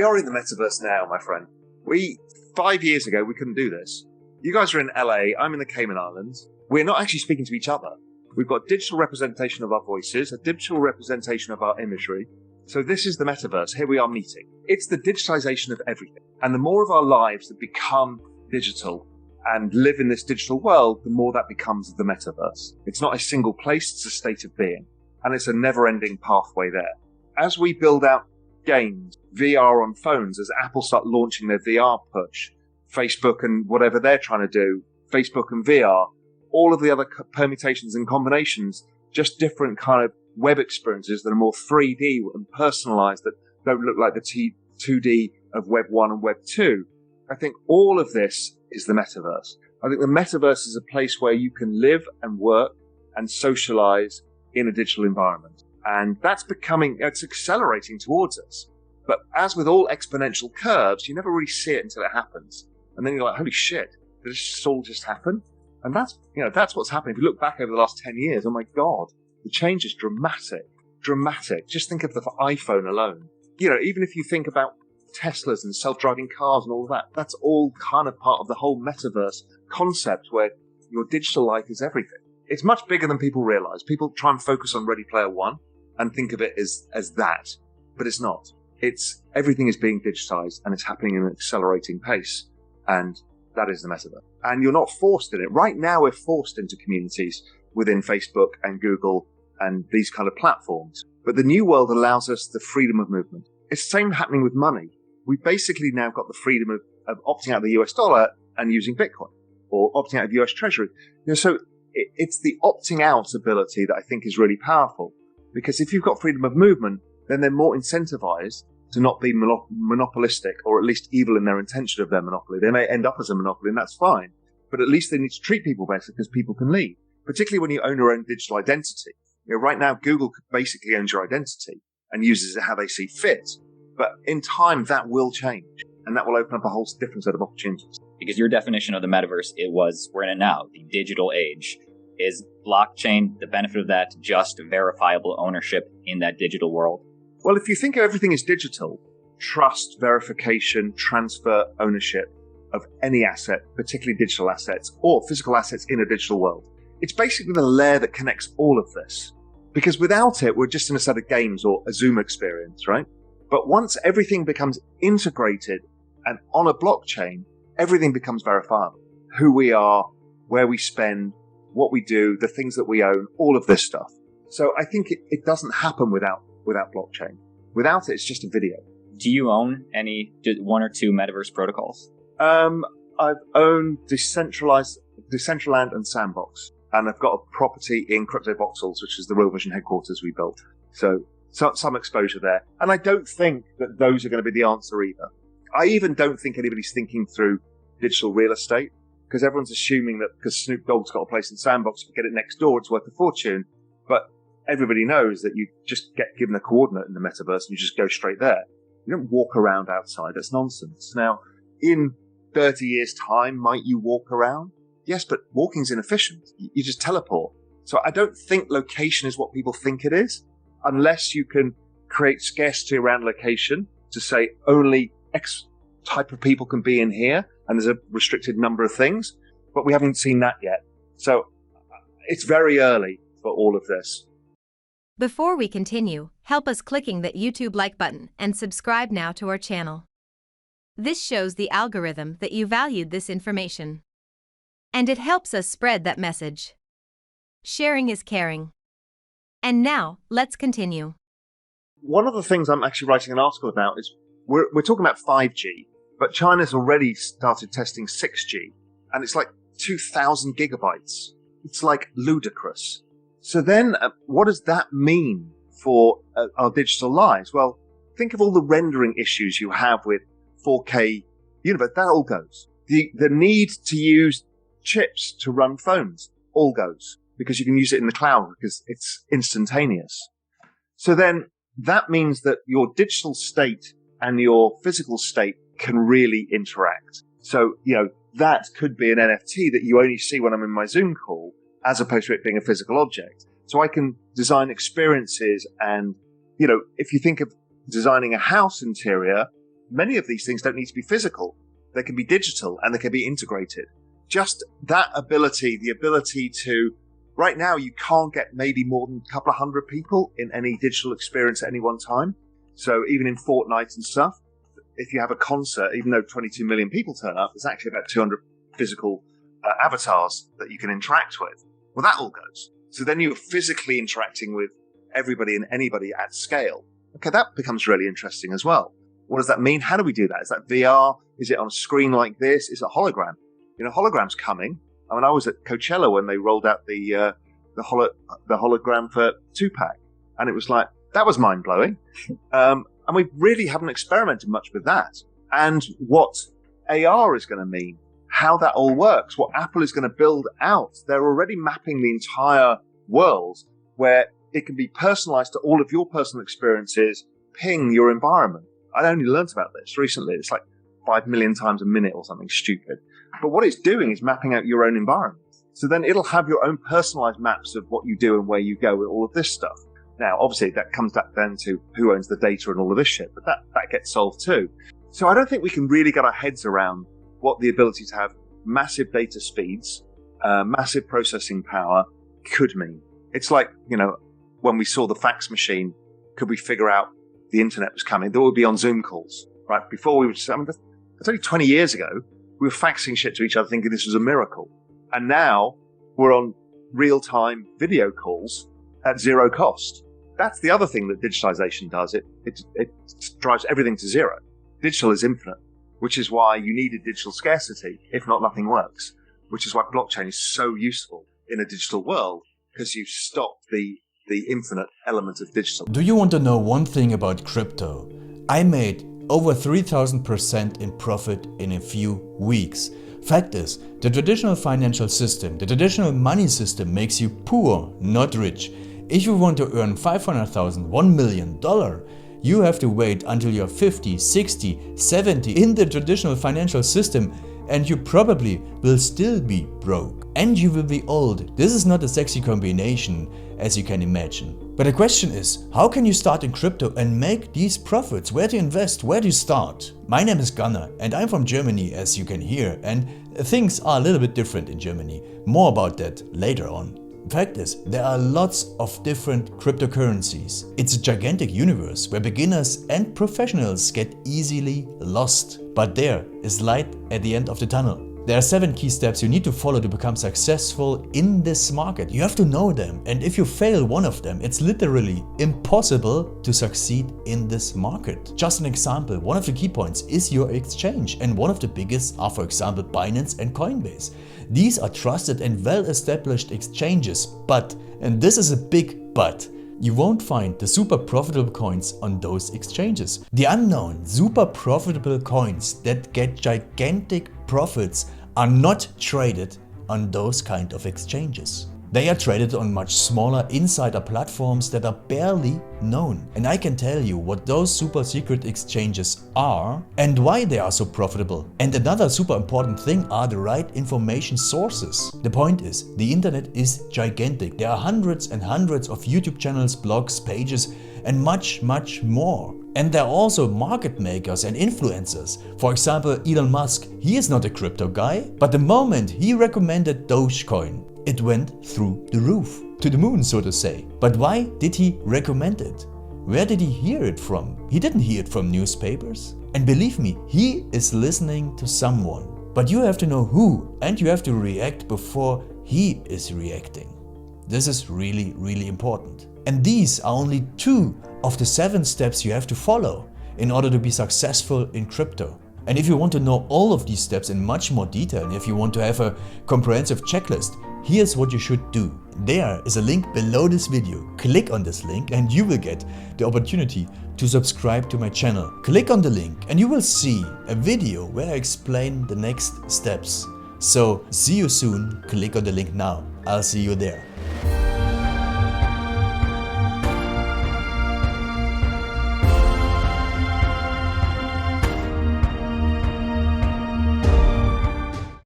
We are in the metaverse now, my friend. 5 years ago, we couldn't do this. You guys are in LA, I'm in the Cayman Islands. We're not actually speaking to each other. We've got digital representation of our voices, a digital representation of our imagery. So this is the metaverse. Here we are meeting. It's the digitization of everything. And the more of our lives that become digital and live in this digital world, the more that becomes the metaverse. It's not a single place, it's a state of being. And it's a never-ending pathway there. As we build out games, VR on phones, as Apple start launching their VR push, Facebook and whatever they're trying to do, Facebook and VR, all of the other permutations and combinations, just different kind of web experiences that are more 3D and personalized, that don't look like the 2D of Web 1 and Web 2. I think all of this is the metaverse. I think the metaverse is a place where you can live and work and socialize in a digital environment. And it's accelerating towards us. But as with all exponential curves, you never really see it until it happens. And then you're like, holy shit, did this all just happen? And that's what's happening. If you look back over the last 10 years, oh my God, the change is dramatic. Just think of the iPhone alone. Even if you think about Teslas and self-driving cars and all of that, that's all kind of part of the whole metaverse concept where your digital life is everything. It's much bigger than people realize. People try and focus on Ready Player One and think of it as that, but it's not. Everything is being digitized and it's happening in an accelerating pace. And that is the metaverse. And you're not forced in it. Right now, we're forced into communities within Facebook and Google and these kind of platforms. But the new world allows us the freedom of movement. It's the same happening with money. We've basically now got the freedom of opting out of the US dollar and using Bitcoin, or opting out of US Treasury. So it's the opting out ability that I think is really powerful. Because if you've got freedom of movement, then they're more incentivized to not be monopolistic, or at least evil in their intention of their monopoly. They may end up as a monopoly, and that's fine. But at least they need to treat people better because people can leave, particularly when you own your own digital identity. Right now, Google basically owns your identity and uses it how they see fit. But in time, that will change, and that will open up a whole different set of opportunities. Because your definition of the metaverse, we're in it now, the digital age. Is blockchain, the benefit of that, just verifiable ownership in that digital world? Well, if you think of everything as digital, trust, verification, transfer, ownership of any asset, particularly digital assets or physical assets in a digital world, it's basically the layer that connects all of this. Because without it, we're just in a set of games or a Zoom experience, right? But once everything becomes integrated and on a blockchain, everything becomes verifiable. Who we are, where we spend, what we do, the things that we own, all of this stuff. So I think it doesn't happen without blockchain. Without it, it's just a video. Do you own one or two metaverse protocols? I've owned Decentraland and Sandbox. And I've got a property in Crypto Voxels, which is the Real Vision headquarters we built. So some exposure there. And I don't think that those are going to be the answer either. I even don't think anybody's thinking through digital real estate, because everyone's assuming that because Snoop Dogg's got a place in Sandbox, if you get it next door, it's worth a fortune. But everybody knows that you just get given a coordinate in the metaverse and you just go straight there. You don't walk around outside. That's nonsense. Now, in 30 years' time, might you walk around? Yes, but walking's inefficient. You just teleport. So I don't think location is what people think it is, unless you can create scarcity around location to say only X type of people can be in here, and there's a restricted number of things. But we haven't seen that yet. So it's very early for all of this. Before we continue, help us clicking that YouTube like button and subscribe now to our channel. This shows the algorithm that you valued this information. And it helps us spread that message. Sharing is caring. And now, let's continue. One of the things I'm actually writing an article about is we're talking about 5G, but China's already started testing 6G, and it's like 2,000 gigabytes. It's like ludicrous. So then, what does that mean for our digital lives? Well, think of all the rendering issues you have with 4K universe. That all goes. The need to use chips to run phones all goes, because you can use it in the cloud because it's instantaneous. So then that means that your digital state and your physical state can really interact. So, that could be an NFT that you only see when I'm in my Zoom call, as opposed to it being a physical object. So I can design experiences and, if you think of designing a house interior, many of these things don't need to be physical. They can be digital and they can be integrated. Just that ability, the ability to, right now you can't get maybe more than a couple of hundred people in any digital experience at any one time. So even in Fortnite and stuff, if you have a concert, even though 22 million people turn up, there's actually about 200 physical avatars that you can interact with. Well, that all goes. So then you're physically interacting with everybody and anybody at scale. Okay, that becomes really interesting as well. What does that mean? How do we do that? Is that VR? Is it on a screen like this? Is it hologram? Hologram's coming. I mean, I was at Coachella when they rolled out the hologram for Tupac, and it was like, that was mind blowing. And we really haven't experimented much with that. And what AR is going to mean, how that all works, what Apple is going to build out. They're already mapping the entire world where it can be personalized to all of your personal experiences, ping your environment. I only learned about this recently. It's like 5 million times a minute or something stupid. But what it's doing is mapping out your own environment. So then it'll have your own personalized maps of what you do and where you go with all of this stuff. Now, obviously, that comes back then to who owns the data and all of this shit, but that gets solved too. So I don't think we can really get our heads around what the ability to have massive data speeds, massive processing power could mean. It's like, when we saw the fax machine, could we figure out the internet was coming? That would be on Zoom calls, right? Before we would say, that's only 20 years ago, we were faxing shit to each other thinking this was a miracle. And now we're on real-time video calls at zero cost. That's the other thing that digitization does. It drives everything to zero. Digital is infinite, which is why you need a digital scarcity. If not, nothing works, which is why blockchain is so useful in a digital world, because you stop the infinite element of digital. Do you want to know one thing about crypto? I made over 3,000% in profit in a few weeks. Fact is, the traditional financial system, the traditional money system makes you poor, not rich. If you want to earn $500,000, $1 million, you have to wait until you're 50, 60, 70 in the traditional financial system, and you probably will still be broke. And you will be old. This is not a sexy combination, as you can imagine. But the question is, how can you start in crypto and make these profits? Where to invest? Where to start? My name is Gunnar and I'm from Germany, as you can hear, and things are a little bit different in Germany. More about that later on. Fact is, there are lots of different cryptocurrencies. It's a gigantic universe where beginners and professionals get easily lost. But there is light at the end of the tunnel. There are 7 key steps you need to follow to become successful in this market. You have to know them, and if you fail one of them, it's literally impossible to succeed in this market. Just an example, one of the key points is your exchange, and one of the biggest are, for example, Binance and Coinbase. These are trusted and well-established exchanges, but, and this is a big but, you won't find the super profitable coins on those exchanges. The unknown super profitable coins that get gigantic profits are not traded on those kind of exchanges. They are traded on much smaller insider platforms that are barely known. And I can tell you what those super secret exchanges are and why they are so profitable. And another super important thing are the right information sources. The point is, the internet is gigantic. There are hundreds and hundreds of YouTube channels, blogs, pages, and much more. And there are also market makers and influencers. For example, Elon Musk, he is not a crypto guy, but the moment he recommended Dogecoin, it went through the roof, to the moon, so to say. But why did he recommend it? Where did he hear it from? He didn't hear it from newspapers. And believe me, he is listening to someone. But you have to know who, and you have to react before he is reacting. This is really, really important. And these are only 2 of the 7 steps you have to follow in order to be successful in crypto. And if you want to know all of these steps in much more detail, and if you want to have a comprehensive checklist, here's what you should do. There is a link below this video. Click on this link and you will get the opportunity to subscribe to my channel. Click on the link and you will see a video where I explain the next steps. So see you soon. Click on the link now. I'll see you there.